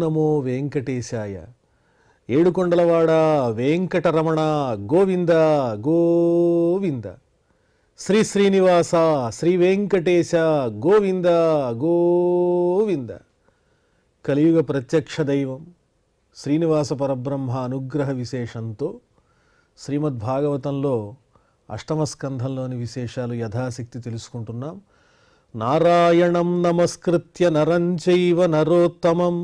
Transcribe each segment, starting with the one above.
నమో వెంకటేశాయ. ఏడుకొండలవాడ వెంకటరమణ గోవింద గోవింద. శ్రీ శ్రీనివాస శ్రీ వెంకటేశ గోవింద గోవింద. కలియుగ ప్రత్యక్ష దైవం శ్రీనివాస పరబ్రహ్మ అనుగ్రహ విశేషంతో శ్రీమద్భాగవతంలో అష్టమ స్కంధంలోని విశేషాలు యథాశక్తి తెలుసుకుంటున్నాం. నారాయణం నమస్కృత్య నరం చైవ నరోత్తమం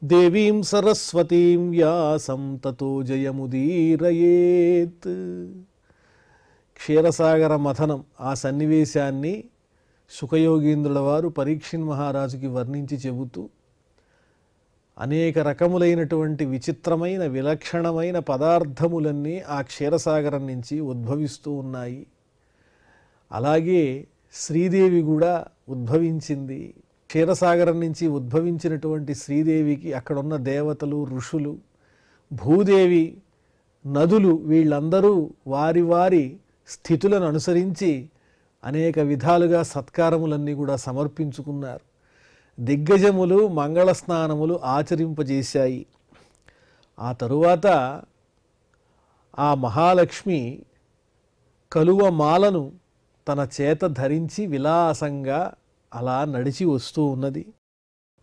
దేవీం సరస్వతీం వ్యాసం తతో జయముదీరయేత్. క్షీరసాగర మథనం ఆ సన్నివేశాన్ని శుకయోగీంద్రుల వారు పరీక్షిన్ మహారాజుకి వర్ణించి చెబుతూ అనేక రకములైనటువంటి విచిత్రమైన విలక్షణమైన పదార్థములన్నీ ఆ క్షీరసాగరం నుంచి ఉద్భవిస్తూ ఉన్నాయి. అలాగే శ్రీదేవి కూడా ఉద్భవించింది. క్షీరసాగరం నుంచి ఉద్భవించినటువంటి శ్రీదేవికి అక్కడున్న దేవతలు, ఋషులు, భూదేవి, నదులు వీళ్ళందరూ వారి వారి స్థితులను అనుసరించి అనేక విధాలుగా సత్కారములన్నీ కూడా సమర్పించుకున్నారు. దిగ్గజములు మంగళ స్నానములు ఆచరింపజేశాయి. ఆ తరువాత ఆ మహాలక్ష్మి కలువ మాలను తన చేత ధరించి విలాసంగా అలా నడిచి వస్తూ ఉన్నది.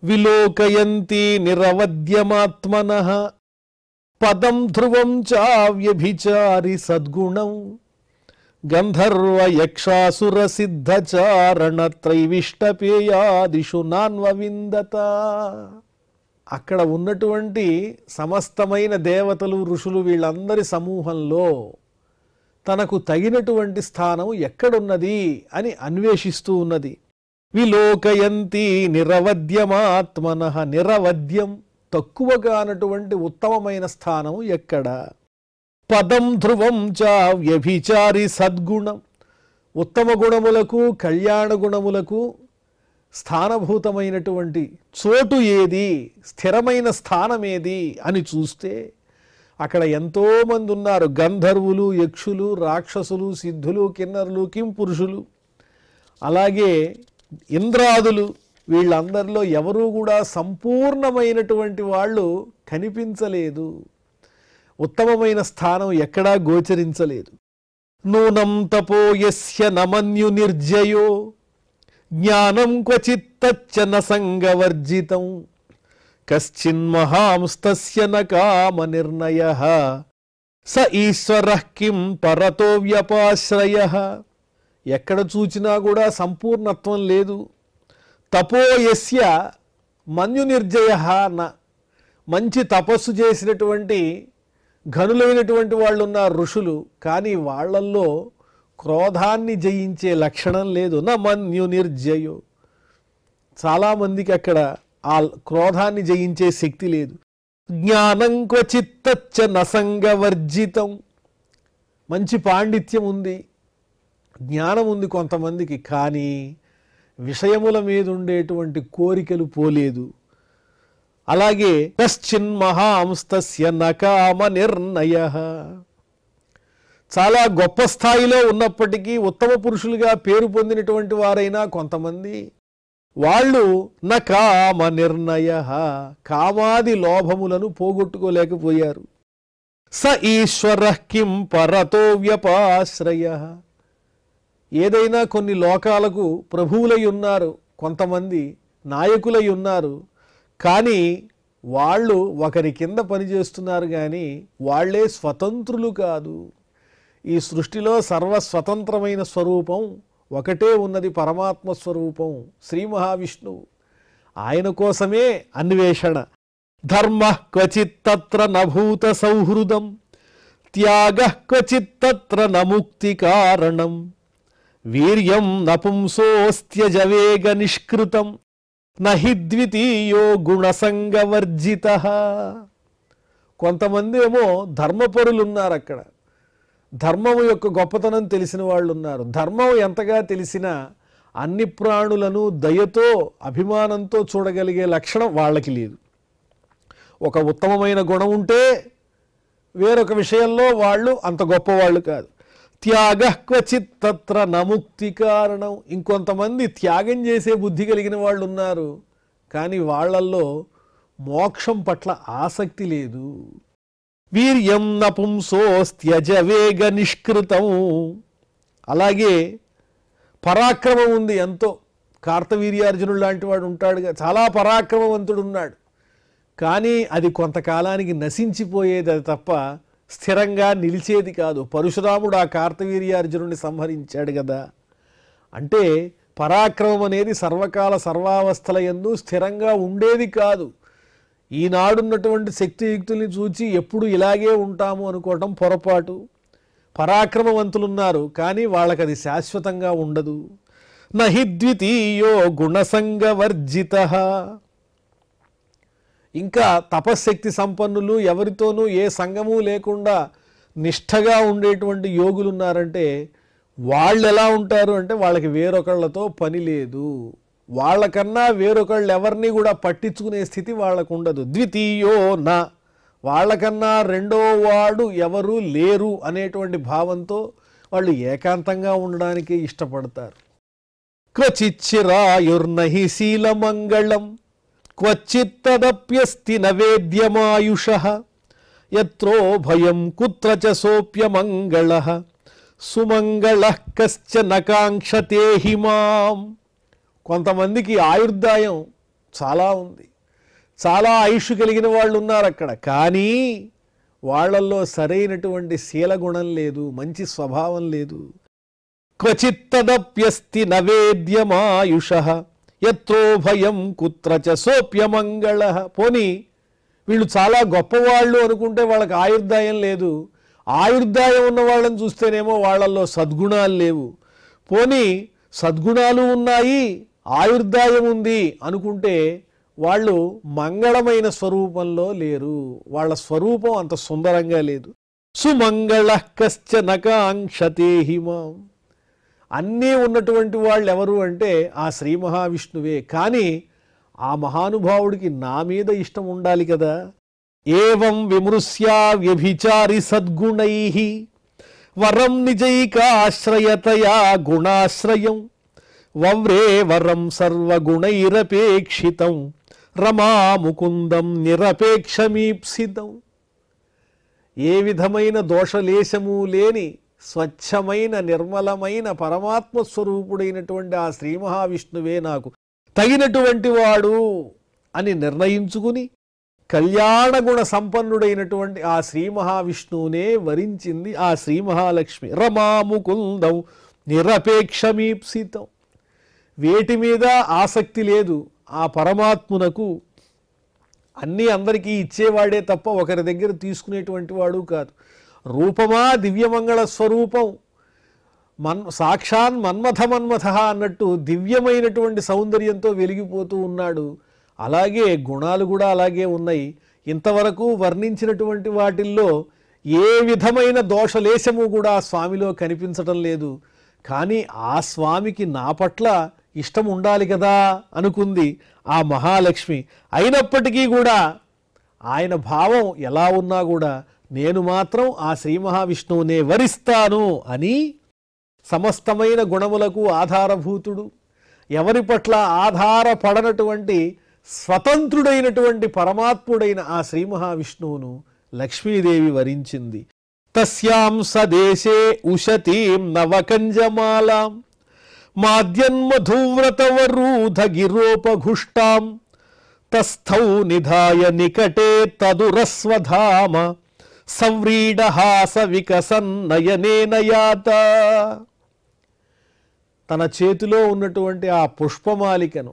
విలోకయంతి నిరవద్యమాత్మనః పదం ధ్రువం చావ్యభిచారి సద్గుణం గంధర్వ యక్షాసుర సిద్ధచారణ త్రైవిష్టపేయాదిషు నాన్వవిందత. అక్కడ ఉన్నటువంటి సమస్తమైన దేవతలు, ఋషులు వీళ్ళందరి సమూహంలో తనకు తగినటువంటి స్థానం ఎక్కడున్నది అని అన్వేషిస్తూ ఉన్నది. విలోకయంతి నిరవద్యమాత్మనః. నిరవద్యం తక్కువగానటువంటి ఉత్తమమైన స్థానం ఎక్కడ? పదం ధ్రువం చ వ్యభిచారి సద్గుణం. ఉత్తమ గుణములకు కళ్యాణ గుణములకు స్థానభూతమైనటువంటి చోటు ఏది, స్థిరమైన స్థానం ఏది అని చూస్తే అక్కడ ఎంతోమంది ఉన్నారు. గంధర్వులు, యక్షులు, రాక్షసులు, సిద్ధులు, కిన్నరులు, కింపురుషులు, అలాగే ఇంద్రాదులు. వీళ్ళందరిలో ఎవరూ కూడా సంపూర్ణమైనటువంటి వాళ్ళు కనిపించలేదు. ఉత్తమమైన స్థానం ఎక్కడా గోచరించలేదు. నూనం తపో యస్య నమన్యు నిర్జయో జ్ఞానం క్వచిత్తచ్చ న సంగవర్జితం కశ్చిన్మహాంస్తస్య న కామ నిర్ణయః స ఈశ్వరః కిం పరతో వ్యపాశ్రయః. ఎక్కడ చూచినా కూడా సంపూర్ణత్వం లేదు. తపోయస్య మన్యు నిర్జయః న. మంచి తపస్సు చేసినటువంటి ఘనులైనటువంటి వాళ్ళు ఉన్నారు, ఋషులు. కానీ వాళ్ళల్లో క్రోధాన్ని జయించే లక్షణం లేదు. నా మన్యు నిర్జయో. చాలామందికి అక్కడ ఆ క్రోధాన్ని జయించే శక్తి లేదు. జ్ఞానం క్వచిత్తచ్చ నసంగవర్జితం. మంచి పాండిత్యం ఉంది, జ్ఞానం ఉంది కొంతమందికి, కానీ విషయముల మీద ఉండేటువంటి కోరికలు పోలేదు. అలాగే కశ్చిన్మహాంస్తస్య న కామ నిర్ణయః. చాలా గొప్ప స్థాయిలో ఉన్నప్పటికీ ఉత్తమ పురుషులుగా పేరు పొందినటువంటి వారైనా కొంతమంది వాళ్ళు న కామ నిర్ణయః, కామాది లోభములను పోగొట్టుకోలేకపోయారు. స ఈశ్వరః కిం పరతో వ్యపాశ్రయః. ఏదైనా కొన్ని లోకాలకు ప్రభువులై ఉన్నారు, కొంతమంది నాయకులై ఉన్నారు, కానీ వాళ్ళు ఒకరి కింద పనిచేస్తున్నారు, కానీ వాళ్ళే స్వతంత్రులు కాదు. ఈ సృష్టిలో సర్వస్వతంత్రమైన స్వరూపం ఒకటే ఉన్నది, పరమాత్మ స్వరూపం శ్రీ మహావిష్ణువు. ఆయన కోసమే అన్వేషణ. ధర్మ క్వచిత్తత్ర నభూత సౌహృదం త్యాగ క్వచిత్తత్ర నముక్తి కారణం వీర్యం నపుంసోస్త్యజవేగ నిష్కృతం నహి ద్వితీయో గుణసంగవర్జితః. కొంతమంది ఏమో ధర్మపరులు ఉన్నారు. అక్కడ ధర్మము యొక్క గొప్పతనం తెలిసిన వాళ్ళు ఉన్నారు. ధర్మం ఎంతగా తెలిసినా అన్ని ప్రాణులను దయతో అభిమానంతో చూడగలిగే లక్షణం వాళ్ళకి లేదు. ఒక ఉత్తమమైన గుణం ఉంటే వేరొక విషయంలో వాళ్ళు అంత గొప్పవాళ్ళు కాదు. త్యాగ క్వచిత్తత్ర నముక్తి కారణం. ఇంకొంతమంది త్యాగం చేసే బుద్ధి కలిగిన వాళ్ళు ఉన్నారు, కానీ వాళ్ళల్లో మోక్షం పట్ల ఆసక్తి లేదు. వీర్యం నపుంసోస్త్యజ వేగ నిష్కృతం. అలాగే పరాక్రమం ఉంది ఎంతో. కార్తవీర్యార్జునుడు లాంటి వాడు ఉంటాడుగా, చాలా పరాక్రమవంతుడు ఉన్నాడు. కానీ అది కొంతకాలానికి నశించిపోయేది, అది తప్ప స్థిరంగా నిలిచేది కాదు. పరశురాముడు ఆ కార్తవీర్యార్జునుడిని సంహరించాడు కదా. అంటే పరాక్రమం అనేది సర్వకాల సర్వావస్థల యందు స్థిరంగా ఉండేది కాదు. ఈనాడున్నటువంటి శక్తియుక్తుల్ని చూచి ఎప్పుడు ఇలాగే ఉంటాము అనుకోవటం పొరపాటు. పరాక్రమవంతులున్నారు, కానీ వాళ్ళకి అది శాశ్వతంగా ఉండదు. నహి ద్వితీయో గుణసంగవర్జితః. ఇంకా తపశ్శక్తి సంపన్నులు, ఎవరితోనూ ఏ సంగము లేకుండా నిష్ఠగా ఉండేటువంటి యోగులు ఉన్నారంటే వాళ్ళు ఎలా ఉంటారు అంటే వాళ్ళకి వేరొకళ్ళతో పని లేదు. వాళ్ళకన్నా వేరొకళ్ళు ఎవరిని కూడా పట్టించుకునే స్థితి వాళ్ళకు ఉండదు. ద్వితీయో నా, వాళ్ళకన్నా రెండో వాడు ఎవరు లేరు అనేటువంటి భావంతో వాళ్ళు ఏకాంతంగా ఉండడానికి ఇష్టపడతారు. క్వచిచ్చిరాయుర్నహి శీలమంగళం క్వచిత్తదప్యస్తి నవేద్యమాయుషః యత్రో భయం కుత్ర చ సోప్యమంగళః సుమంగళః కశ్చన కాంక్షతే హిమాం. కొంతమందికి ఆయుర్దాయం చాలా ఉంది, చాలా ఆయుష్ కలిగిన వాళ్ళు ఉన్నారు అక్కడ, కానీ వాళ్ళల్లో సరైనటువంటి శీలగుణం లేదు, మంచి స్వభావం లేదు. క్వచిత్తదప్యస్తి నవేద్యమాయుషః యత్రో భయం కుత్ర చ సోప్యమంగళః. పోనీ వీళ్ళు చాలా గొప్పవాళ్ళు అనుకుంటే వాళ్ళకి ఆయుర్దాయం లేదు, ఆయుర్దాయం ఉన్న వాళ్ళని చూస్తేనేమో వాళ్ళల్లో సద్గుణాలు లేవు. పోనీ సద్గుణాలు ఉన్నాయి, ఆయుర్దాయం ఉంది అనుకుంటే వాళ్ళు మంగళమైన స్వరూపంలో లేరు, వాళ్ళ స్వరూపం అంత సుందరంగా లేదు. సుమంగళః కశ్చన కాంక్షతే హిమాం. అన్నీ ఉన్నటువంటి వాళ్ళు ఎవరు అంటే ఆ శ్రీ మహావిష్ణువే. కానీ ఆ మహానుభావుడికి నా మీద ఇష్టం ఉండాలి కదా. ఏవం విమృశ్యా వ్యభిచారి సద్గుణైః వరం నిజైకాశ్రయతయా గుణాశ్రయం వవ్రే వరం సర్వగుణైరపేక్షితం రమా ముకుందం నిరపేక్షమీప్సితం. ఏ విధమైన దోషలేశము లేని స్వచ్ఛమైన నిర్మలమైన పరమాత్మ స్వరూపుడైనటువంటి ఆ శ్రీ మహావిష్ణువే నాకు తగినటువంటి వాడు అని నిర్ణయించుకుని కళ్యాణగుణ సంపన్నుడైనటువంటి ఆ శ్రీ మహావిష్ణువునే వరించింది ఆ శ్రీ మహాలక్ష్మి. రమాముకుందం నిరపేక్షమీప్సితం. వేటి మీద ఆసక్తి లేదు ఆ పరమాత్మునకు. అన్నీ అందరికీ ఇచ్చేవాడే తప్ప ఒకరి దగ్గర తీసుకునేటువంటి వాడు కాదు. రూపమా దివ్యమంగళ స్వరూపం, సాక్షాన్ మన్మథ అన్నట్టు దివ్యమైనటువంటి సౌందర్యంతో వెలిగిపోతూ ఉన్నాడు. అలాగే గుణాలు కూడా అలాగే ఉన్నాయి. ఇంతవరకు వర్ణించినటువంటి వాటిల్లో ఏ విధమైన దోషలేశము కూడా ఆ స్వామిలో కనిపించటం లేదు. కానీ ఆ స్వామికి నా పట్ల ఇష్టం ఉండాలి కదా అనుకుంది ఆ మహాలక్ష్మి. అయినప్పటికీ కూడా ఆయన భావం ఎలా ఉన్నా కూడా నేను మాత్రం ఆ శ్రీ మహావిష్ణువునే వరిస్తాను అని సమస్తమైన గుణములకు ఆధారభూతుడు, ఎవరి పట్ల ఆధారపడనటువంటి స్వతంత్రుడైనటువంటి పరమాత్ముడైన ఆ శ్రీ మహావిష్ణువును లక్ష్మీదేవి వరించింది. తస్యాం సదేశే ఉషతీం నవకంజమాలాం మాద్యన్మధువ్రతవరూధగిరోపఘుష్టాం తస్థౌ నిధాయ నికటే తదురస్వధామ సంవ్రీడహాస వికసన్నయనేన యాత. తన చేతిలో ఉన్నటువంటి ఆ పుష్పమాలికను,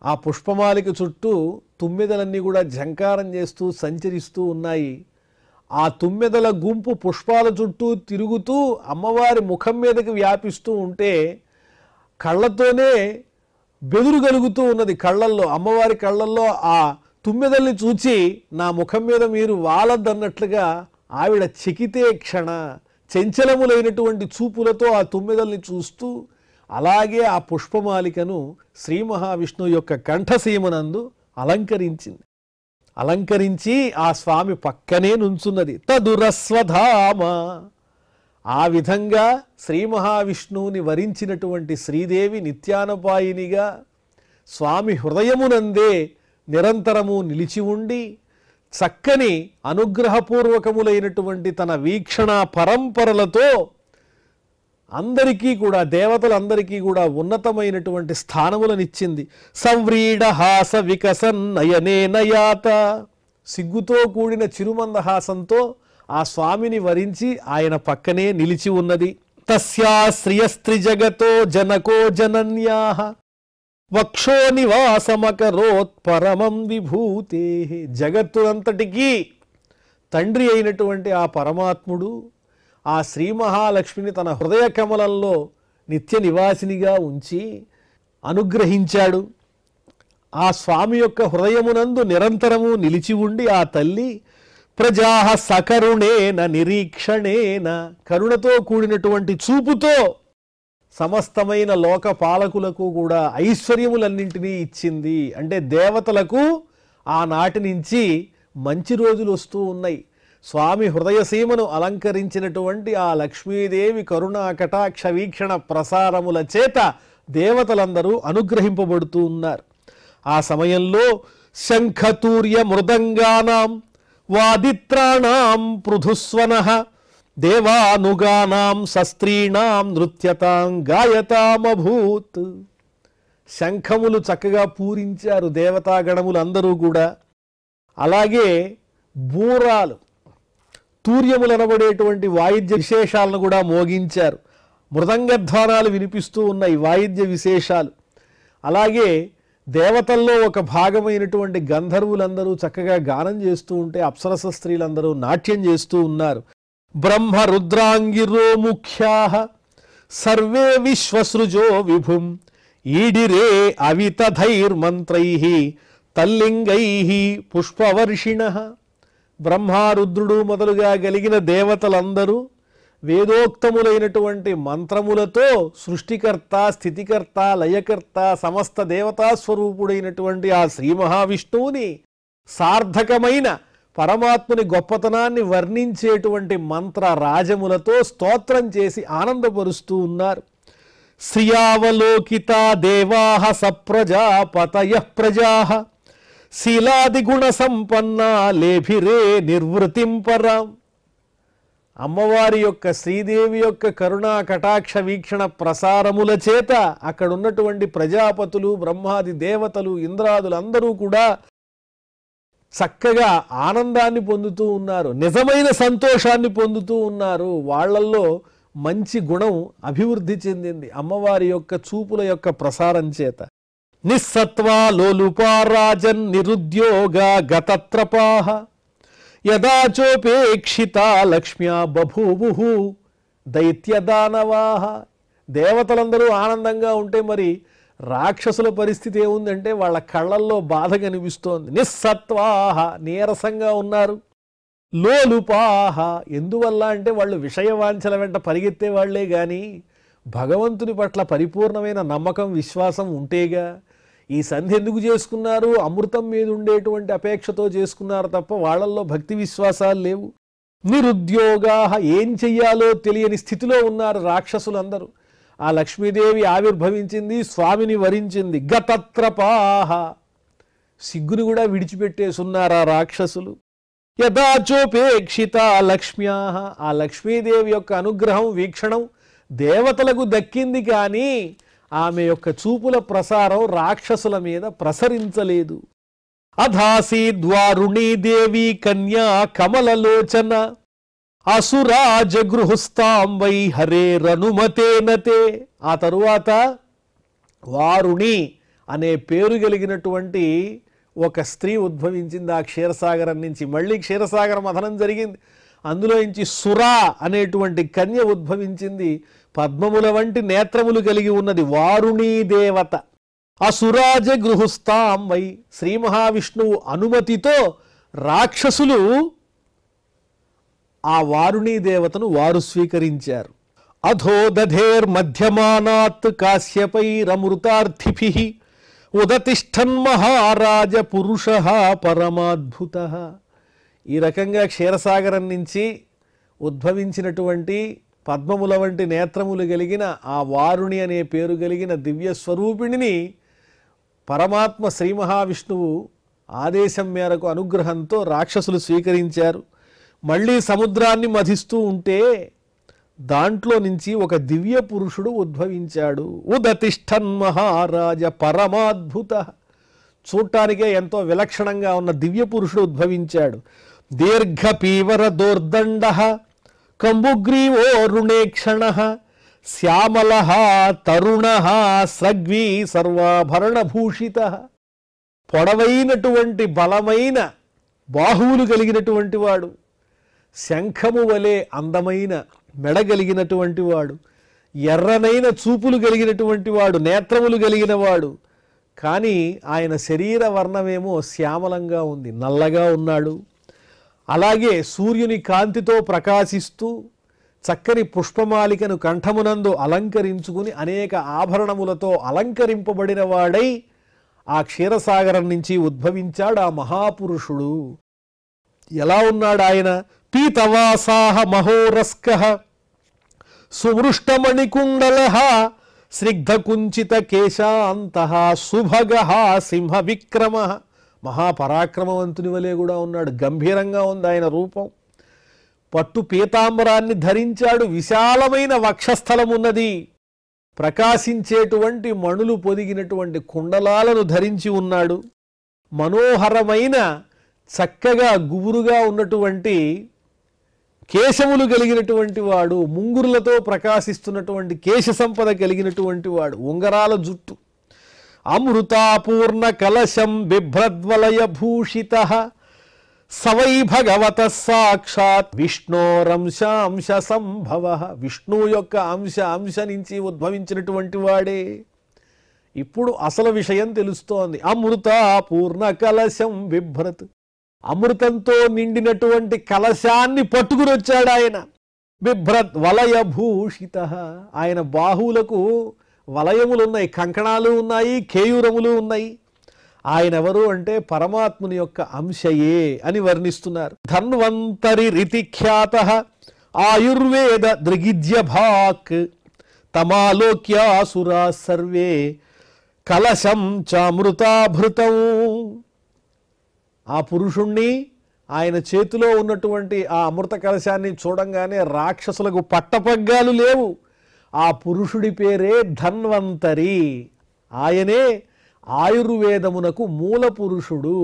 ఆ పుష్పమాలిక చుట్టూ తుమ్మెదలన్నీ కూడా ఝంకారం చేస్తూ సంచరిస్తూ ఉన్నాయి. ఆ తుమ్మెదల గుంపు పుష్పాల చుట్టూ తిరుగుతూ అమ్మవారి ముఖం మీదకి వ్యాపిస్తూ ఉంటే కళ్ళతోనే బెదురు కలుగుతూ ఉన్నది. కళ్ళల్లో, అమ్మవారి కళ్ళల్లో ఆ తుమ్మెదల్ని చూచి నా ముఖం మీద మీరు వాలద్దన్నట్లుగా ఆవిడ చెకితే క్షణ చంచలములైనటువంటి చూపులతో ఆ తుమ్మెదల్ని చూస్తూ అలాగే ఆ పుష్పమాలికను శ్రీ మహావిష్ణువు యొక్క కంఠసీమనందు అలంకరించింది. అలంకరించి ఆ స్వామి పక్కనే నుంచున్నది. తదురస్వధామ. ఆ విధంగా శ్రీ మహావిష్ణువుని వరించినటువంటి శ్రీదేవి నిత్యానపాయినిగా స్వామి హృదయమునందే నిరంతరము నిలిచి ఉండి చక్కని అనుగ్రహపూర్వకములైనటువంటి తన వీక్షణ పరంపరలతో అందరికీ కూడా, దేవతలందరికీ కూడా ఉన్నతమైనటువంటి స్థానములనిచ్చింది. సంవ్రీడహాస వికసన్నయనేనయాత, సిగ్గుతో కూడిన చిరుమందహాసంతో ఆ స్వామిని వరించి ఆయన పక్కనే నిలిచి ఉన్నది. తస్యాశ్రియస్త్రిజగతో జనకో జనన్యాః వక్షో నివాసమకరోత్ పరమం విభూతే. జగత్తునంతటికీ తండ్రి అయినటువంటి ఆ పరమాత్ముడు ఆ శ్రీ మహాలక్ష్మిని తన హృదయ కమలంలో నిత్య నివాసినిగా ఉంచి అనుగ్రహించాడు. ఆ స్వామి యొక్క హృదయమునందు నిరంతరము నిలిచి ఉండి ఆ తల్లి ప్రజా సకరుణేన నిరీక్షణేన, కరుణతో కూడినటువంటి చూపుతో సమస్తమైన లోక పాలకులకు కూడా ఐశ్వర్యములన్నింటినీ ఇచ్చింది. అంటే దేవతలకు ఆనాటి నుంచి మంచి రోజులు వస్తూ ఉన్నాయి. స్వామి హృదయసీమను అలంకరించినటువంటి ఆ లక్ష్మీదేవి కరుణా కటాక్ష వీక్షణ ప్రసారముల చేత దేవతలందరూ అనుగ్రహింపబడుతూ ఉన్నారు. ఆ సమయంలో శంఖతూర్య మృదంగానాం వాదిత్రాణాం పృథుస్వనః దేవానుగానాం శస్త్రీణాం నృత్యతాం గాయతామభూత్. శంఖములు చక్కగా పూరించారు దేవతాగణములందరూ కూడా. అలాగే బూరాలు, తూర్యములు అనబడేటువంటి వాయిద్య విశేషాలను కూడా మోగించారు. మృదంగధ్వానాలు వినిపిస్తూ ఉన్నాయి, వాయిద్య విశేషాలు. అలాగే దేవతల్లో ఒక భాగమైనటువంటి గంధర్వులందరూ చక్కగా గానం చేస్తూ ఉంటే అప్సరస స్త్రీలందరూ నాట్యం చేస్తూ ఉన్నారు. బ్రహ్మ రుద్రాంగిరో ముఖ్యాః సర్వే విశ్వసృజో విభుం ఈడిరే అవితధైర్మంత్రైః తల్లింగైః పుష్పవర్షిణః. బ్రహ్మారుద్రుడు మొదలుగా కలిగిన దేవతలందరూ వేదోక్తములైనటువంటి మంత్రములతో సృష్టికర్త, స్థితికర్త, లయకర్త, సమస్త దేవతా స్వరూపుడైనటువంటి ఆ శ్రీ మహావిష్ణువుని సార్థకమైన పరమాత్ముని గొప్పతనాన్ని వర్ణించేటువంటి మంత్ర రాజములతో స్తోత్రం చేసి ఆనందపరుస్తూ ఉన్నారు. శ్రియావలోకితా దేవాః సప్రజాపతయః ప్రజాః శీలాదిగుణ సంపన్నా లేభిరే నిర్వృతిం పరాం. అమ్మవారి యొక్క శ్రీదేవి యొక్క కరుణా కటాక్ష వీక్షణ ప్రసారముల చేత అక్కడ ఉన్నటువంటి ప్రజాపతులు, బ్రహ్మాది దేవతలు, ఇంద్రాదులు అందరూ కూడా చక్కగా ఆనందాన్ని పొందుతూ ఉన్నారు, నిజమైన సంతోషాన్ని పొందుతూ ఉన్నారు. వాళ్ళల్లో మంచి గుణం అభివృద్ధి చెందింది అమ్మవారి యొక్క చూపుల యొక్క ప్రసారం చేత. నిస్సత్వా లోలుపారాజన్ నిరుద్యోగ గతత్రపాః యదాచోపేక్షిత లక్ష్మ్యా బభూవుః దైత్యదానవాః. దేవతలందరూ ఆనందంగా ఉంటే మరి రాక్షసుల పరిస్థితి ఏముందంటే వాళ్ళ కళ్ళల్లో బాధ కనిపిస్తోంది. నిస్సత్వాః నీరసంగా ఉన్నారు. లోలుపాః ఎందువల్ల అంటే వాళ్ళు విషయవాంఛల వెంట పరిగెత్తే వాళ్లే గాని భగవంతుని పట్ల పరిపూర్ణమైన నమ్మకం, విశ్వాసం ఉంటేగా. ఈ సంధి ఎందుకు చేసుకున్నారు? అమృతం మీద ఉండేటువంటి అపేక్షతో చేసుకున్నారు తప్ప వాళ్ళల్లో భక్తి విశ్వాసాలు లేవు. నిరుద్యోగా, ఏం చెయ్యాలో తెలియని స్థితిలో ఉన్నారు రాక్షసులందరూ. ఆ లక్ష్మీదేవి ఆవిర్భవించింది, స్వామిని వరించింది. గతత్రపాః సిగ్గుని కూడా విడిచిపెట్టేసున్నారు ఆ రాక్షసులు. యదాచోపేక్షిత లక్ష్మ్యాః ఆ లక్ష్మీదేవి యొక్క అనుగ్రహం, వీక్షణం దేవతలకు దక్కింది కానీ ఆమె యొక్క చూపుల ప్రసారం రాక్షసుల మీద ప్రసరించలేదు. అధాసీద్వారుణీ దేవి కన్యా కమలలోచన అసురాజగృహుస్తాం వై హరేరనుమతేనతే. ఆ తరువాత వారుణి అనే పేరు కలిగినటువంటి ఒక స్త్రీ ఉద్భవించింది ఆ క్షీరసాగరం నుంచి. మళ్ళీ క్షీరసాగర మథనం జరిగింది. అందులో నుంచి సురా అనేటువంటి కన్య ఉద్భవించింది. పద్మముల వంటి నేత్రములు కలిగి ఉన్నది వారుణీ దేవత. అసురాజ గృహుస్తాం వై శ్రీ మహావిష్ణువు అనుమతితో రాక్షసులు ఆ వారుణీ దేవతను వారు స్వీకరించారు. అధోదధేర్ మధ్యమానాత్ కాశ్యపైరమృతార్థిభిః ఉదతిష్ఠన్ మహారాజ పురుషః పరమాద్భుతః. ఈ రకంగా క్షీరసాగరం నుంచి ఉద్భవించినటువంటి పద్మముల వంటి నేత్రములు కలిగిన ఆ వారుణి అనే పేరు కలిగిన దివ్య స్వరూపిణిని పరమాత్మ శ్రీ మహావిష్ణువు ఆదేశం మేరకు అనుగ్రహంతో రాక్షసులు స్వీకరించారు. మళ్ళీ సముద్రాన్ని మధిస్తూ ఉంటే దాంట్లో నుంచి ఒక దివ్య పురుషుడు ఉద్భవించాడు. ఉదతిష్ఠన్ మహారాజ పరమాద్భుత, చూడటానికే ఎంతో విలక్షణంగా ఉన్న దివ్య పురుషుడు ఉద్భవించాడు. దీర్ఘ పీవర దోర్దండ కంబుగ్రీవోరుణేక్షణ శ్యామల తరుణ స్రగ్వీ సర్వాభరణభూషిత, పొడవైనటువంటి బలమైన బాహువులు కలిగినటువంటి వాడు, శంఖము వలె అందమైన మెడ కలిగినటువంటి వాడు, ఎర్రనైన చూపులు కలిగినటువంటి వాడు, నేత్రములు కలిగిన వాడు. కానీ ఆయన శరీర వర్ణమేమో శ్యామలంగా ఉంది, నల్లగా ఉన్నాడు. అలాగే సూర్యుని కాంతితో ప్రకాశిస్తూ చక్కని పుష్పమాలికను కంఠమునందు అలంకరించుకుని అనేక ఆభరణములతో అలంకరింపబడిన వాడై ఆ క్షీరసాగరం నుంచి ఉద్భవించాడు ఆ మహాపురుషుడు. ఎలా ఉన్నాడు ఆయన? పీతవాసాహ మహోరస్క సువృష్టమణికుండల స్నిగ్ధకుంచిత కేశాంత సుభగ సింహ విక్రమ, మహాపరాక్రమవంతుని వలె కూడా ఉన్నాడు. గంభీరంగా ఉంది ఆయన రూపం. పట్టు పీతాంబరాన్ని ధరించాడు. విశాలమైన వక్షస్థలం ఉన్నది. ప్రకాశించేటువంటి మణులు పొదిగినటువంటి కుండలాలను ధరించి ఉన్నాడు. మనోహరమైన చక్కగా గుబురుగా ఉన్నటువంటి కేశములు కలిగినటువంటి వాడు, ముంగురులతో ప్రకాశిస్తున్నటువంటి కేశ సంపద కలిగినటువంటి వాడు, ఉంగరాల జుట్టు. అమృతాపూర్ణ కలశం బిభ్రద్వలయ భూషిత సవై భగవత సాక్షాత్ విష్ణోరంశాంశ సంభవ, విష్ణువు యొక్క అంశ నుంచి ఉద్భవించినటువంటి వాడే. ఇప్పుడు అసలు విషయం తెలుస్తోంది. అమృతాపూర్ణ కలశం బిభ్రత్, అమృతంతో నిండినటువంటి కలశాన్ని పట్టుకుని వచ్చాడు ఆయన. బిభ్రత్ వలయ భూషిత, ఆయన బాహువులకు వలయములు ఉన్నాయి, కంకణాలు ఉన్నాయి, కేయూరములు ఉన్నాయి. ఆయన ఎవరు అంటే పరమాత్ముని యొక్క అంశయే అని వర్ణిస్తున్నారు. ధన్వంతరి రితి ఖ్యాత ఆయుర్వేద దృగిజ్య భాక్ తమాలోక్యాసురా సర్వే కలశం చామృతాభృతం. ఆ పురుషుణ్ణి, ఆయన చేతిలో ఉన్నటువంటి ఆ అమృత కలశాన్ని చూడంగానే రాక్షసులకు పట్టపగ్గాలు లేవు. ఆ పురుషుడి పేరే ధన్వంతరి. ఆయనే ఆయుర్వేదమునకు మూల పురుషుడు,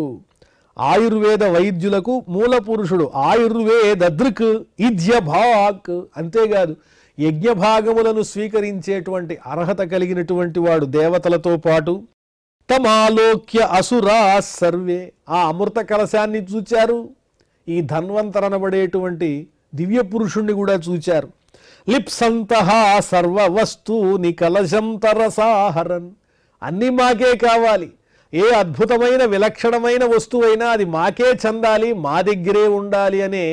ఆయుర్వేద వైద్యులకు మూల పురుషుడు. ఆయుర్వేద దృక్ ఇజ్యభాక్, అంతేకాదు యజ్ఞభాగములను స్వీకరించేటువంటి అర్హత కలిగినటువంటి వాడు దేవతలతో పాటు. తమాలోక్య అసురా సర్వే, ఆ అమృత కలశాన్ని చూచారు. ఈ ధన్వంతరనబడేటువంటి దివ్య పురుషుణ్ణి కూడా చూచారు. లిప్సంతః సర్వ వస్తూని కలశం తరసాహరన్, అన్నీ మాకే కావాలి. ఏ అద్భుతమైన విలక్షణమైన వస్తువైనా అది మాకే చెందాలి, మా దగ్గరే ఉండాలి అనే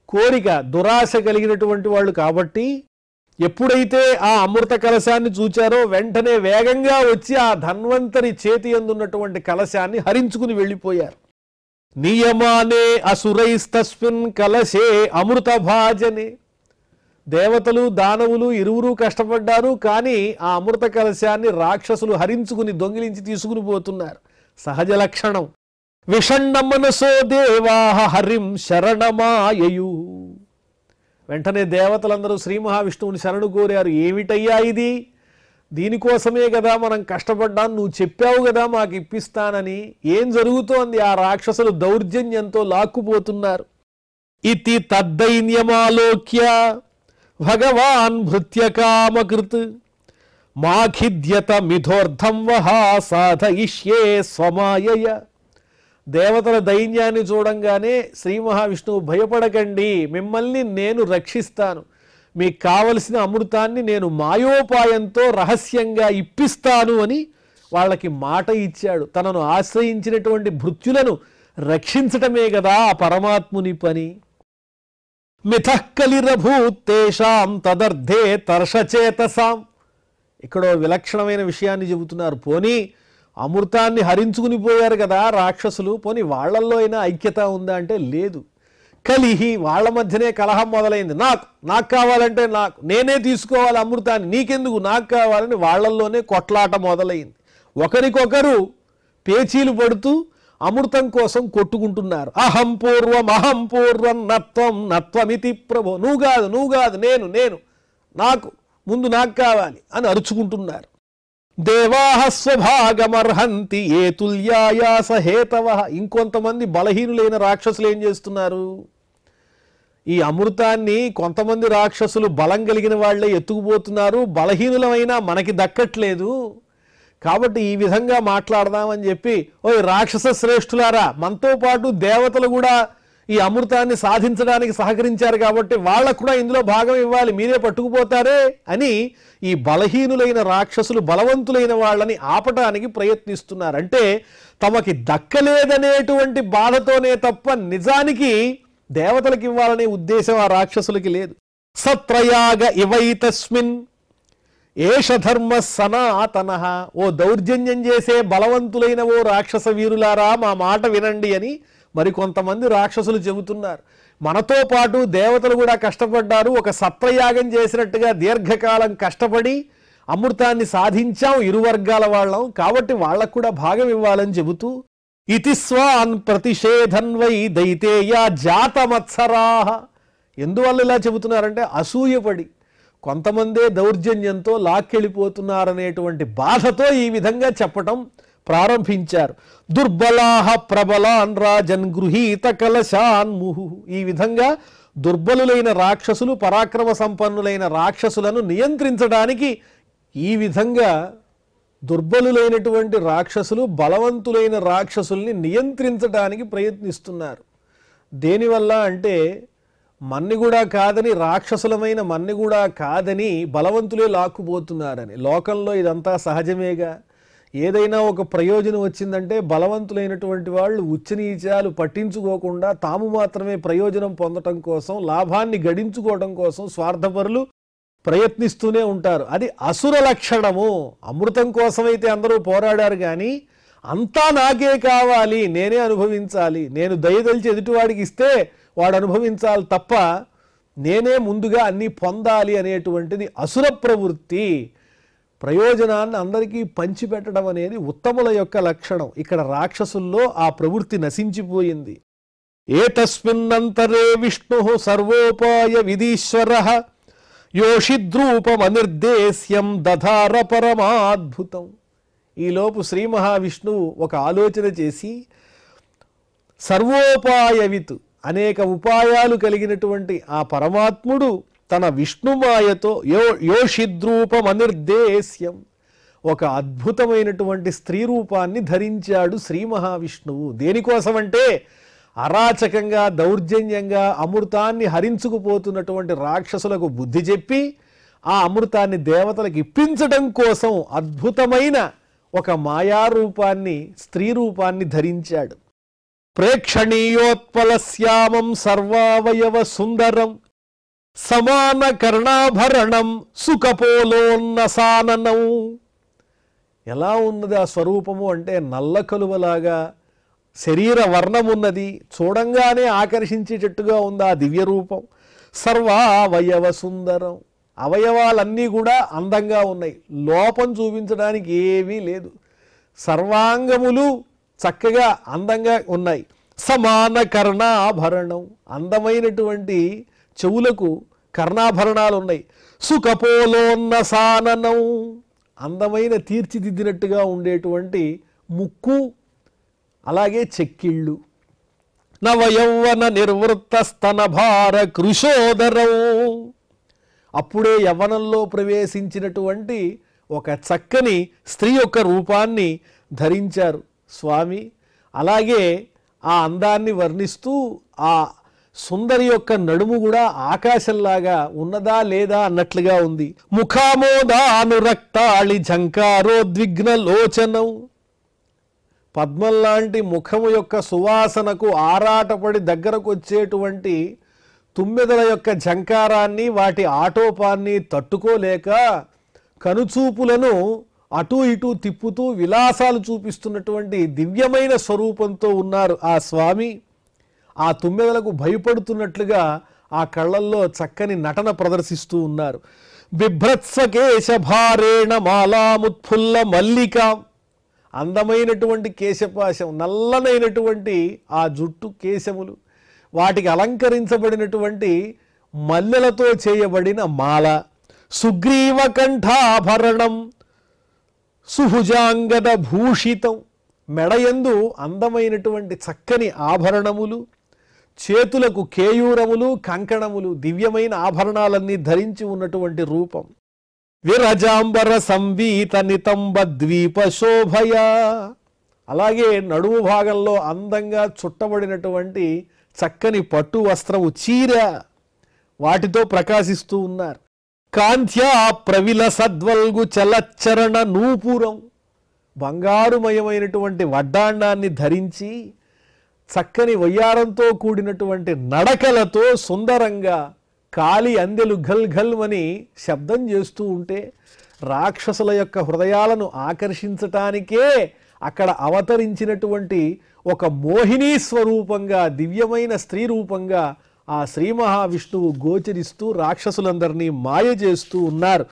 కోరిక, దురాశ కలిగినటువంటి వాళ్ళు. కాబట్టి ఎప్పుడైతే ఆ అమృత కలశాన్ని చూచారో వెంటనే వేగంగా వచ్చి ఆ ధన్వంతరి చేతి అందున్నటువంటి కలశాన్ని హరించుకుని వెళ్ళిపోయారు. నియమానే అసురైస్తస్మిన్ కలశే అమృత భాజనే, దేవతలు దానవులు ఇరువురు కష్టపడ్డారు. కానీ ఆ అమృత కలశాన్ని రాక్షసులు హరించుకుని దొంగిలించి తీసుకుని పోతున్నారు. సహజ లక్షణం. విషణ్ణ మనసో దేవాహ హరిం శరణమాయయు, వెంటనే దేవతలందరూ శ్రీ మహావిష్ణువుని శరణు కోరారు. ఏమిటయ్యా ఇది? దీనికోసమే కదా మనం కష్టపడ్డాను, నువ్వు చెప్పావు కదా మాకు ఇప్పిస్తానని. ఏం జరుగుతోంది? ఆ రాక్షసులు దౌర్జన్యంతో లాక్కుపోతున్నారు. ఇతి తద్దైన్యమాలోక్య భగవాన్ భృత్యకామకృత్ మాఖిద్యత మిథోర్ధం వహా సాధయిష్యే స్వమాయయ. దేవతల దైన్యాన్ని చూడంగానే శ్రీ మహావిష్ణువు భయపడకండి, మిమ్మల్ని నేను రక్షిస్తాను, మీకు కావలసిన అమృతాన్ని నేను మాయోపాయంతో రహస్యంగా ఇప్పిస్తాను అని వాళ్ళకి మాట ఇచ్చాడు. తనను ఆశ్రయించినటువంటి భృత్యులను రక్షించటమే కదా ఆ పరమాత్ముని పని. మిథఃకలిరభూతేషాం తదర్థే తర్షచేతసాం, ఇక్కడో విలక్షణమైన విషయాన్ని చెబుతున్నారు. పోనీ అమృతాన్ని హరించుకుని పోయారు కదా రాక్షసులు, పోనీ వాళ్ళల్లో అయినా ఐక్యత ఉందా అంటే లేదు. కలిహి, వాళ్ళ మధ్యనే కలహం మొదలైంది. నాకు కావాలంటే నాకు, నేనే తీసుకోవాలి అమృతాన్ని, నీకెందుకు, నాకు కావాలని వాళ్ళల్లోనే కొట్లాట మొదలైంది. ఒకరికొకరు పేచీలు పడుతూ అమృతం కోసం కొట్టుకుంటున్నారు. అహం పూర్వం నత్వం నత్వమితి ప్రభో, నువ్వు కాదు నేను నాకు కావాలి అని అరుచుకుంటున్నారు. దేవాహ స్వభాగమర్హంతి ఏ తుల్యాయాస హేతవ. ఇంకొంతమంది బలహీనులైన రాక్షసులు ఏం చేస్తున్నారు, ఈ అమృతాన్ని కొంతమంది రాక్షసులు బలం కలిగిన వాళ్ళే ఎత్తుకుపోతున్నారు, బలహీనులమైనా మనకి దక్కట్లేదు, కాబట్టి ఈ విధంగా మాట్లాడదామని చెప్పి, ఓ రాక్షస శ్రేష్ఠులారా, మనతో పాటు దేవతలు కూడా ఈ అమృతాన్ని సాధించడానికి సహకరించారు కాబట్టి వాళ్ళకు కూడా ఇందులో భాగం ఇవ్వాలి, మీరే పట్టుకుపోతారే అని ఈ బలహీనులైన రాక్షసులు బలవంతులైన వాళ్ళని ఆపటానికి ప్రయత్నిస్తున్నారు. అంటే తమకి దక్కలేదనేటువంటి బాధతోనే తప్ప నిజానికి దేవతలకు ఇవ్వాలనే ఉద్దేశం ఆ రాక్షసులకి లేదు. సత్రయాగ ఇవైతస్మిన్ ఏష ధర్మ సనాతన. ఓ దౌర్జన్యం చేసే బలవంతులైన ఓ రాక్షస వీరులారా, మా మాట వినండి అని మరికొంతమంది రాక్షసులు చెబుతున్నారు. మనతో పాటు దేవతలు కూడా కష్టపడ్డారు, ఒక సత్రయాగం చేసినట్టుగా దీర్ఘకాలం కష్టపడి అమృతాన్ని సాధించాం ఇరు వర్గాల వాళ్ళం, కాబట్టి వాళ్ళకు కూడా భాగం ఇవ్వాలని చెబుతూ, ఇతి స్వాన్ ప్రతిషేధన్వై దైతేయ జాతమత్సరాహ. ఎందువల్ల ఇలా చెబుతున్నారంటే అసూయపడి కొంతమందే దౌర్జన్యంతో లాక్కెళ్ళిపోతున్నారనేటువంటి బాధతో ఈ విధంగా చెప్పటం ప్రారంభించారు. దుర్బలాహ ప్రబలాన్ రాజన్ గృహీత కలశాన్ ముహు. ఈ విధంగా దుర్బలులైన రాక్షసులు పరాక్రమ సంపన్నులైన రాక్షసులను నియంత్రించడానికి ఈ విధంగా దుర్బలులైనటువంటి రాక్షసులు బలవంతులైన రాక్షసుల్ని నియంత్రించడానికి ప్రయత్నిస్తున్నారు. దేనివల్ల అంటే మన్ని కూడా కాదని, రాక్షసులమైన మన్ని కూడా కాదని బలవంతులే లాక్కుపోతున్నారని. లోకంలో ఇదంతా సహజమేగా. ఏదైనా ఒక ప్రయోజనం వచ్చిందంటే బలవంతులైనటువంటి వాళ్ళు ఉచ్చనీచాలు పట్టించుకోకుండా తాము మాత్రమే ప్రయోజనం పొందటం కోసం, లాభాన్ని గడించుకోవడం కోసం స్వార్థపరులు ప్రయత్నిస్తూనే ఉంటారు. అది అసుర లక్షణము. అమృతం కోసమైతే అందరూ పోరాడారు, కానీ అంతా నాకే కావాలి, నేనే అనుభవించాలి, నేను దయదలిచి ఎదుటివాడికి ఇస్తే వాడు అనుభవించాలి తప్ప నేనే ముందుగా అన్నీ పొందాలి అనేటువంటిది అసుర ప్రవృత్తి. ప్రయోజనాన్ని అందరికీ పంచిపెట్టడం అనేది ఉత్తముల యొక్క లక్షణం. ఇక్కడ రాక్షసుల్లో ఆ ప్రవృత్తి నశించిపోయింది. ఏతస్మిన్నంతరే విష్ణు సర్వోపాయ విధీశ్వరః యోషిద్రూపమనిర్దేశ్యం దధార పరమాద్భుతం. ఈలోపు శ్రీ మహావిష్ణువు ఒక ఆలోచన చేసి సర్వోపాయవిత్, అనేక ఉపాయాలు కలిగినటువంటి ఆ పరమాత్ముడు తన విష్ణుమాయతో యోషిద్రూపమనిర్దేశ్యం, ఒక అద్భుతమైనటువంటి స్త్రీ రూపాన్ని ధరించాడు శ్రీ మహావిష్ణువు. దేనికోసమంటే అరాచకంగా దౌర్జన్యంగా అమృతాన్ని హరించుకుపోతున్నటువంటి రాక్షసులకు బుద్ధి చెప్పి ఆ అమృతాన్ని దేవతలకు ఇప్పించడం కోసం అద్భుతమైన ఒక మాయారూపాన్ని, స్త్రీ రూపాన్ని ధరించాడు. ప్రేక్షణీయోత్పలశ్యామం సర్వావయవ సుందరం సమాన కర్ణాభరణం సుకపోలోన్నసాననం. ఎలా ఉన్నది ఆ స్వరూపము అంటే నల్ల కలువలాగా శరీర వర్ణం ఉన్నది, చూడంగానే ఆకర్షించేటట్టుగా ఉంది ఆ దివ్య రూపం. సర్వావయవ సుందరం, అవయవాలన్నీ కూడా అందంగా ఉన్నాయి, లోపం చూపించడానికి ఏమీ లేదు, సర్వాంగములు చక్కగా అందంగా ఉన్నాయి. సమాన కర్ణాభరణం, అందమైనటువంటి చెవులకు కర్ణాభరణాలు ఉన్నాయి. సుకపోలోన్నసాననం, అందమైన తీర్చిదిద్దినట్టుగా ఉండేటువంటి ముక్కు, అలాగే చెక్కిళ్ళు. నవయౌవన నిర్వృత్త స్తనభార కృశోదరం, అప్పుడే యవ్వనంలో ప్రవేశించినటువంటి ఒక చక్కని స్త్రీ యొక్క రూపాన్ని ధరించారు స్వామి. అలాగే ఆ అందాన్ని వర్ణిస్తూ ఆ సుందరి యొక్క నడుము కూడా ఆకాశంలాగా ఉన్నదా లేదా అన్నట్లుగా ఉంది. ముఖామోదానురక్తాళి ఝంకారోద్విగ్న లోచనం, పద్మం లాంటి ముఖము యొక్క సువాసనకు ఆరాటపడి దగ్గరకు వచ్చేటువంటి తుమ్మెదల యొక్క ఝంకారాన్ని, వాటి ఆటోపాన్ని తట్టుకోలేక కనుచూపులను అటూ ఇటూ తిప్పుతూ విలాసాలు చూపిస్తున్నటువంటి దివ్యమైన స్వరూపంతో ఉన్నారు ఆ స్వామి. ఆ తుమ్మెదలకు భయపడుతున్నట్లుగా ఆ కళ్ళల్లో చక్కని నటన ప్రదర్శిస్తూ ఉన్నారు. బిభ్రత్సకేశ భారేణ మాలాముత్ఫుల్ల మల్లిక, అందమైనటువంటి కేశపాశం, నల్లనైనటువంటి ఆ జుట్టు కేశములు, వాటికి అలంకరించబడినటువంటి మల్లెలతో చేయబడిన మాల, సుగ్రీవ కంఠాభరణం, సుభుజాంగద భూషితం, మెడయందు అందమైనటువంటి చక్కని ఆభరణములు, చేతులకు కేయూరములు, కంకణములు, దివ్యమైన ఆభరణాలన్నీ ధరించి ఉన్నటువంటి రూపం. విరజాంబర సంవీత నితంబ ద్వీప శోభయ, అలాగే నడుము భాగంలో అందంగా చుట్టబడినటువంటి చక్కని పట్టు వస్త్రము, చీర, వాటితో ప్రకాశిస్తూ ఉన్నారు. కాంత్యా ప్రవిల సద్వల్గు చలచ్చరణ నూపురం, బంగారుమయమైనటువంటి వడ్డాండాన్ని ధరించి చక్కని వయ్యారంతో కూడినటువంటి నడకలతో సుందరంగా కాలి అందెలు ఘల్ ఘల్ అని శబ్దం చేస్తూ ఉంటే రాక్షసుల యొక్క హృదయాలను ఆకర్షించటానికే అక్కడ అవతరించినటువంటి ఒక మోహినీ స్వరూపంగా, దివ్యమైన స్త్రీ రూపంగా ఆ శ్రీ మహావిష్ణువు గోచరిస్తూ రాక్షసులందరినీ మాయ చేస్తూ ఉన్నారు.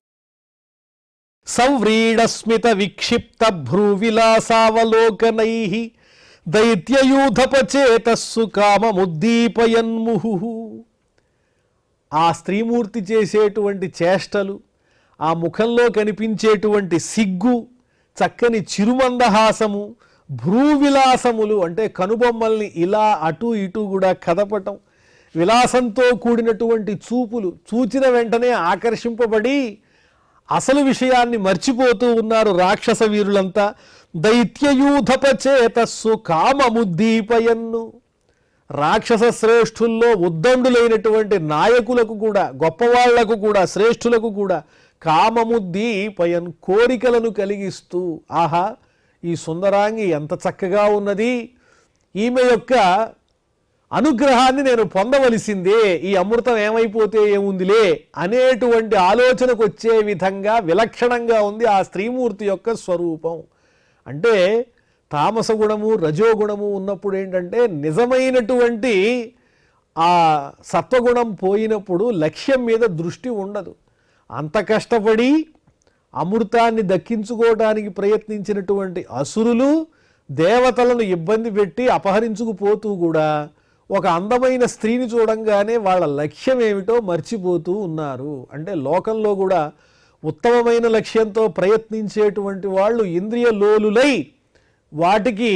సంవ్రీడస్మిత విక్షిప్త భ్రూవిలాసావలోకనై దైత్యయూధపచేతస్సు కామముద్దీపయన్ముహు, ఆ స్త్రీమూర్తి చేసేటువంటి చేష్టలు, ఆ ముఖంలో కనిపించేటువంటి సిగ్గు, చక్కని చిరుమందహాసము, భ్రూవిలాసములు అంటే కనుబొమ్మల్ని ఇలా అటు ఇటు కూడా కదపటం, విలాసంతో కూడినటువంటి చూపులు, చూచిన వెంటనే ఆకర్షింపబడి అసలు విషయాన్ని మర్చిపోతూ ఉన్నారు రాక్షస వీరులంతా. దైత్యయూధపచేతస్సు కామముద్దీపయన్ను, రాక్షస శ్రేష్ఠుల్లో ఉద్దండులైనటువంటి నాయకులకు కూడా, గొప్పవాళ్లకు కూడా, శ్రేష్ఠులకు కూడా కామముద్దీపయన్, కోరికలను కలిగిస్తూ, ఆహా ఈ సుందరాంగి ఎంత చక్కగా ఉన్నది, ఈమె యొక్క అనుగ్రహాన్ని నేను పొందవలసిందే, ఈ అమృతం ఏమైపోతే ఏముందిలే అనేటువంటి ఆలోచనకు వచ్చే విధంగా విలక్షణంగా ఉంది ఆ స్త్రీమూర్తి యొక్క స్వరూపం. అంటే తామస గుణము, రజోగుణము ఉన్నప్పుడు ఏంటంటే నిజమైనటువంటి ఆ సత్వగుణం పోయినప్పుడు లక్ష్యం మీద దృష్టి ఉండదు. అంత కష్టపడి అమృతాన్ని దక్కించుకోవడానికి ప్రయత్నించినటువంటి అసురులు దేవతలను ఇబ్బంది పెట్టి అపహరించుకుపోతూ కూడా ఒక అందమైన స్త్రీని చూడంగానే వాళ్ళ లక్ష్యం ఏమిటో మర్చిపోతూ ఉన్నారు. అంటే లోకంలో కూడా ఉత్తమమైన లక్ష్యంతో ప్రయత్నించేటువంటి వాళ్ళు ఇంద్రియ లోలులై వాటికి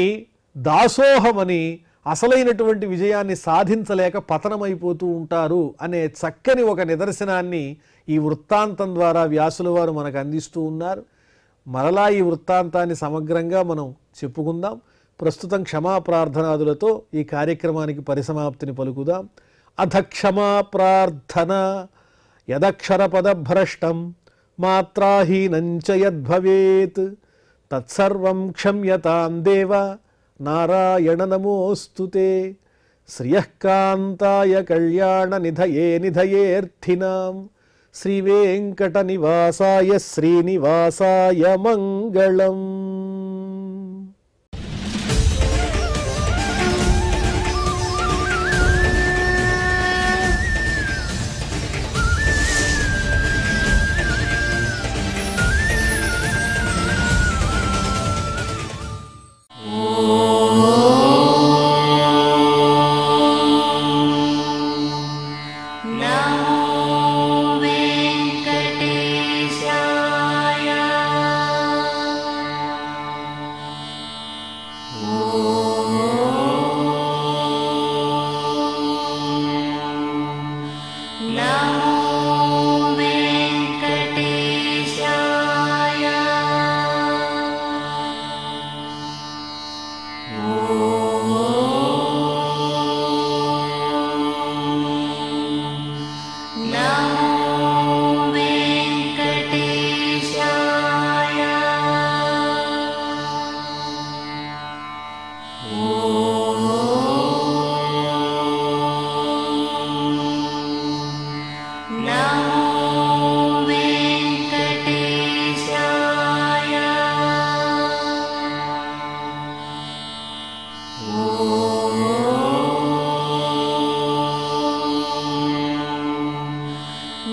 దాసోహమని అసలైనటువంటి విజయాన్ని సాధించలేక పతనమైపోతూ ఉంటారు అనే చక్కని ఒక నిదర్శనాన్ని ఈ వృత్తాంతం ద్వారా వ్యాసుల వారు మనకు అందిస్తూ ఉన్నారు. మరలా ఈ వృత్తాంతాన్ని సమగ్రంగా మనం చెప్పుకుందాం. ప్రస్తుతం క్షమా ప్రార్థనాదులతో ఈ కార్యక్రమానికి పరిసమాప్తిని పలుకుదాం. అథ క్షమా ప్రార్థన. యదక్షర పదభ్రష్టం మాత్రాహీనంచ యద్భవేత్ తత్సర్వం క్షమ్యతాం దేవ నారాయణ నమోస్తుతే. శ్రియఃకాంతాయ కళ్యాణ నిధయే నిధయేర్థినాం శ్రీవేంకట నివాసాయ శ్రీనివాసాయ మంగళం.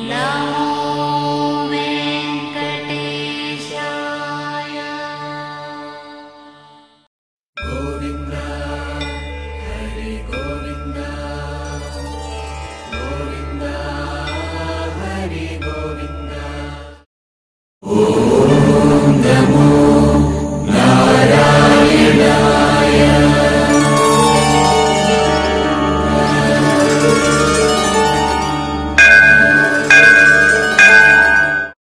Now